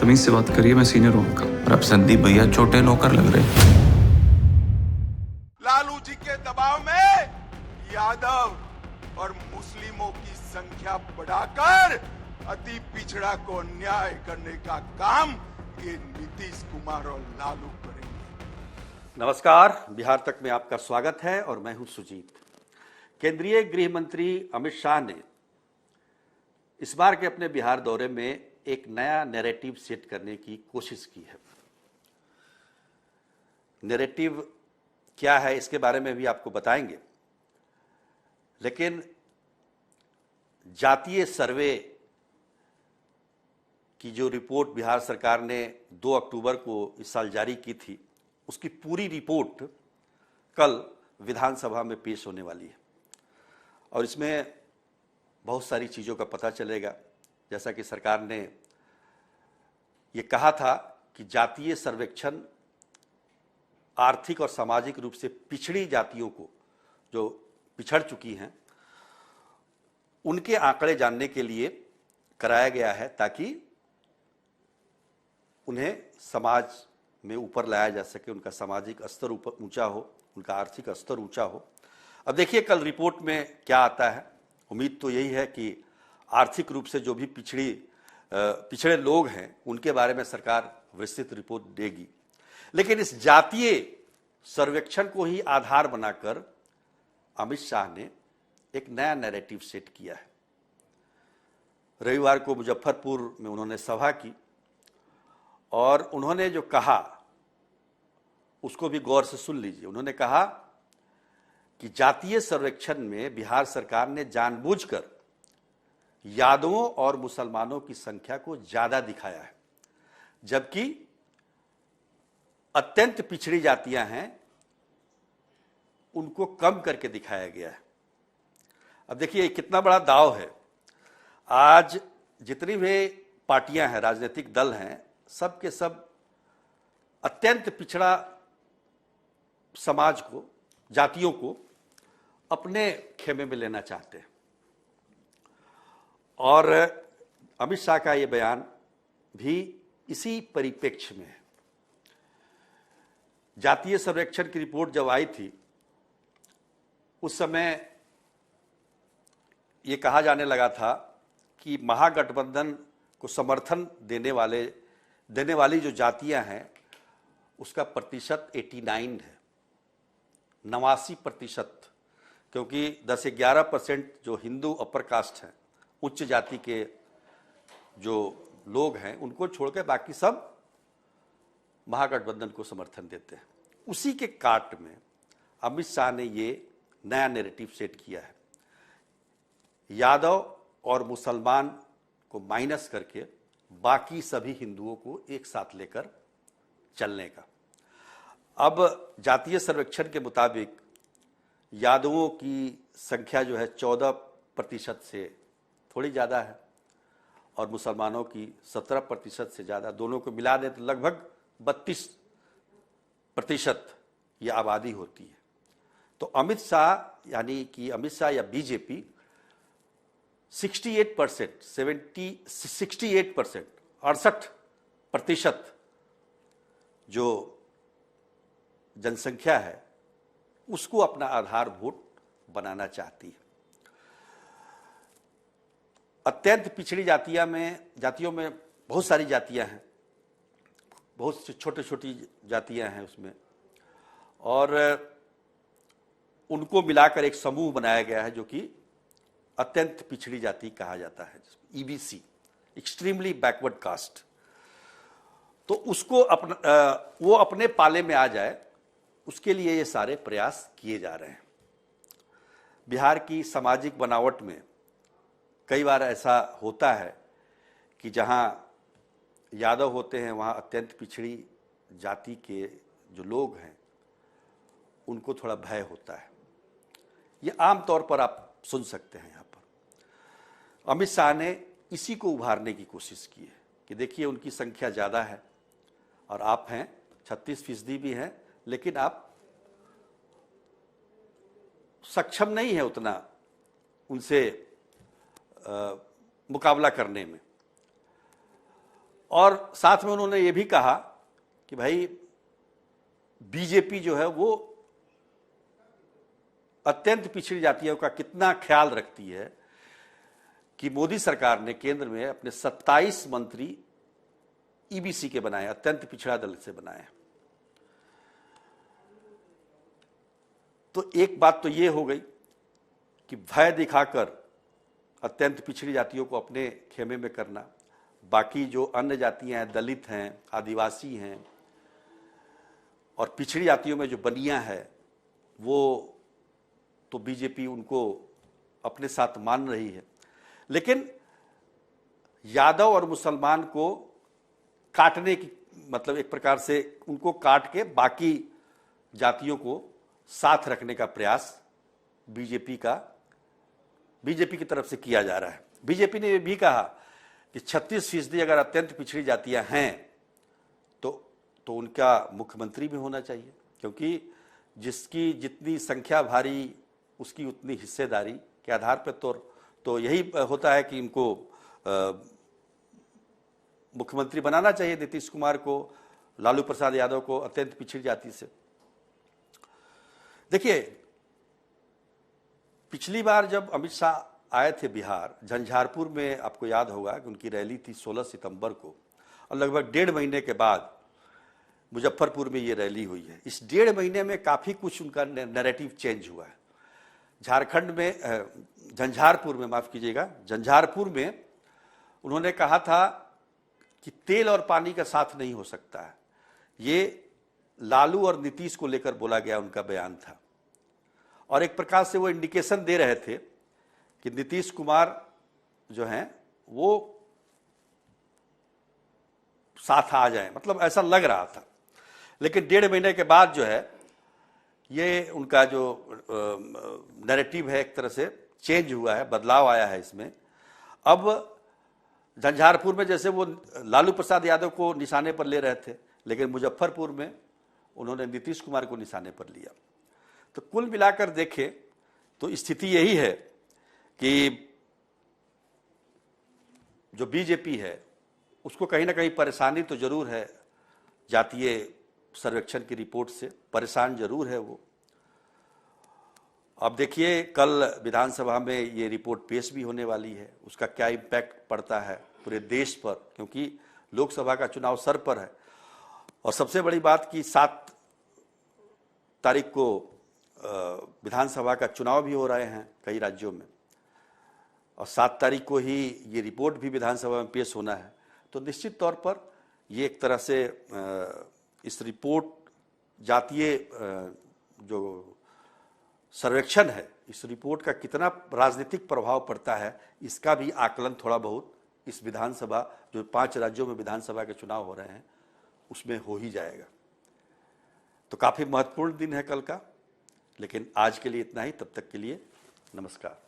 तमीज से बात करिए, मैं सीनियर हूं आपका। और अब संदीप भैया छोटे नौकर लग रहे। लालू जी के दबाव में यादव और मुस्लिमों की संख्या बढ़ाकर अति पिछड़ा को न्याय करने का काम ये नीतीश कुमार और लालू करेंगे। नमस्कार, बिहार तक में आपका स्वागत है और मैं हूं सुजीत। केंद्रीय गृह मंत्री अमित शाह ने इस बार के अपने बिहार दौरे में एक नया नैरेटिव सेट करने की कोशिश की है। नैरेटिव क्या है इसके बारे में भी आपको बताएंगे, लेकिन जातीय सर्वे की जो रिपोर्ट बिहार सरकार ने 2 अक्टूबर को इस साल जारी की थी, उसकी पूरी रिपोर्ट कल विधानसभा में पेश होने वाली है और इसमें बहुत सारी चीज़ों का पता चलेगा। जैसा कि सरकार ने ये कहा था कि जातीय सर्वेक्षण आर्थिक और सामाजिक रूप से पिछड़ी जातियों को, जो पिछड़ चुकी हैं, उनके आंकड़े जानने के लिए कराया गया है ताकि उन्हें समाज में ऊपर लाया जा सके, उनका सामाजिक स्तर ऊपर ऊंचा हो, उनका आर्थिक स्तर ऊंचा हो। अब देखिए कल रिपोर्ट में क्या आता है। उम्मीद तो यही है कि आर्थिक रूप से जो भी पिछड़े लोग हैं उनके बारे में सरकार विस्तृत रिपोर्ट देगी, लेकिन इस जातीय सर्वेक्षण को ही आधार बनाकर अमित शाह ने एक नया नैरेटिव सेट किया है। रविवार को मुजफ्फरपुर में उन्होंने सभा की और उन्होंने जो कहा उसको भी गौर से सुन लीजिए। उन्होंने कहा कि जातीय सर्वेक्षण में बिहार सरकार ने जानबूझकर यादवों और मुसलमानों की संख्या को ज्यादा दिखाया है, जबकि अत्यंत पिछड़ी जातियां हैं उनको कम करके दिखाया गया है। अब देखिए कितना बड़ा दाव है। आज जितनी भी पार्टियां हैं, राजनीतिक दल हैं, सब के सब अत्यंत पिछड़ा समाज को, जातियों को अपने खेमे में लेना चाहते हैं। और अमित शाह का ये बयान भी इसी परिप्रेक्ष्य में है। जातीय सर्वेक्षण की रिपोर्ट जब आई थी उस समय ये कहा जाने लगा था कि महागठबंधन को समर्थन देने वाली जो जातियां हैं उसका प्रतिशत 89 है, 89%, क्योंकि 10-11% जो हिंदू अपर कास्ट हैं, उच्च जाति के जो लोग हैं, उनको छोड़कर बाकी सब महागठबंधन को समर्थन देते हैं। उसी के काट में अमित शाह ने ये नया नैरेटिव सेट किया है, यादव और मुसलमान को माइनस करके बाकी सभी हिंदुओं को एक साथ लेकर चलने का। अब जातीय सर्वेक्षण के मुताबिक यादवों की संख्या जो है 14% से थोड़ी ज़्यादा है और मुसलमानों की 17% से ज़्यादा, दोनों को मिला दें तो लगभग 32% ये आबादी होती है। तो अमित शाह यानी कि अमित शाह या बीजेपी 68% जो जनसंख्या है उसको अपना आधारभूत बनाना चाहती है। अत्यंत पिछड़ी जातियों में बहुत सारी जातियां हैं, बहुत छोटी छोटी जातियां हैं उसमें, और उनको मिलाकर एक समूह बनाया गया है जो कि अत्यंत पिछड़ी जाति कहा जाता है, ईबीसी, एक्सट्रीमली बैकवर्ड कास्ट। तो उसको वो अपने पाले में आ जाए, उसके लिए ये सारे प्रयास किए जा रहे हैं। बिहार की सामाजिक बनावट में कई बार ऐसा होता है कि जहां यादव होते हैं वहां अत्यंत पिछड़ी जाति के जो लोग हैं उनको थोड़ा भय होता है। ये आम तौर पर आप सुन सकते हैं। यहाँ पर अमित शाह ने इसी को उभारने की कोशिश की है कि देखिए उनकी संख्या ज़्यादा है और आप हैं 36% भी हैं, लेकिन आप सक्षम नहीं है उतना उनसे मुकाबला करने में। और साथ में उन्होंने ये भी कहा कि भाई बीजेपी जो है वो अत्यंत पिछड़ी जातियों का कितना ख्याल रखती है कि मोदी सरकार ने केंद्र में अपने 27 मंत्री ईबीसी के बनाए, अत्यंत पिछड़ा दल से बनाए। तो एक बात तो ये हो गई कि भय दिखाकर अत्यंत पिछड़ी जातियों को अपने खेमे में करना, बाकी जो अन्य जातियां हैं, दलित हैं, आदिवासी हैं और पिछड़ी जातियों में जो बनियां है, वो तो बीजेपी उनको अपने साथ मान रही है, लेकिन यादव और मुसलमान को काटने की, मतलब एक प्रकार से उनको काट के बाकी जातियों को साथ रखने का प्रयास बीजेपी की तरफ से किया जा रहा है। बीजेपी ने यह भी कहा कि 36% अगर अत्यंत पिछड़ी जातियां हैं तो उनका मुख्यमंत्री भी होना चाहिए, क्योंकि जिसकी जितनी संख्या भारी उसकी उतनी हिस्सेदारी के आधार पर तो यही होता है कि इनको मुख्यमंत्री बनाना चाहिए, नीतीश कुमार को, लालू प्रसाद यादव को, अत्यंत पिछड़ी जाति से। देखिए, पिछली बार जब अमित शाह आए थे बिहार, झंझारपुर में आपको याद होगा कि उनकी रैली थी 16 सितंबर को, और लगभग 1.5 महीने के बाद मुजफ्फरपुर में ये रैली हुई है। इस 1.5 महीने में काफ़ी कुछ उनका नैरेटिव चेंज हुआ है। झारखंड में, झंझारपुर में, माफ़ कीजिएगा, झंझारपुर में उन्होंने कहा था कि तेल और पानी का साथ नहीं हो सकता है। ये लालू और नीतीश को लेकर बोला गया उनका बयान था, और एक प्रकार से वो इंडिकेशन दे रहे थे कि नीतीश कुमार जो हैं वो साथ आ जाएं, मतलब ऐसा लग रहा था। लेकिन 1.5 महीने के बाद जो है ये उनका जो नैरेटिव है एक तरह से चेंज हुआ है, बदलाव आया है इसमें। अब झंझारपुर में जैसे वो लालू प्रसाद यादव को निशाने पर ले रहे थे, लेकिन मुजफ्फरपुर में उन्होंने नीतीश कुमार को निशाने पर लिया। तो कुल मिलाकर देखें तो स्थिति यही है कि जो बीजेपी है उसको कहीं ना कहीं परेशानी तो जरूर है, जातीय सर्वेक्षण की रिपोर्ट से परेशान जरूर है वो। अब देखिए, कल विधानसभा में ये रिपोर्ट पेश भी होने वाली है, उसका क्या इम्पैक्ट पड़ता है पूरे देश पर, क्योंकि लोकसभा का चुनाव सर पर है। और सबसे बड़ी बात कि 7 तारीख को विधानसभा का चुनाव भी हो रहे हैं कई राज्यों में, और 7 तारीख को ही ये रिपोर्ट भी विधानसभा में पेश होना है। तो निश्चित तौर पर ये एक तरह से इस रिपोर्ट, जातीय जो सर्वेक्षण है, इस रिपोर्ट का कितना राजनीतिक प्रभाव पड़ता है, इसका भी आकलन थोड़ा बहुत इस विधानसभा, जो 5 राज्यों में विधानसभा के चुनाव हो रहे हैं, उसमें हो ही जाएगा। तो काफ़ी महत्वपूर्ण दिन है कल का। लेकिन आज के लिए इतना ही, तब तक के लिए नमस्कार।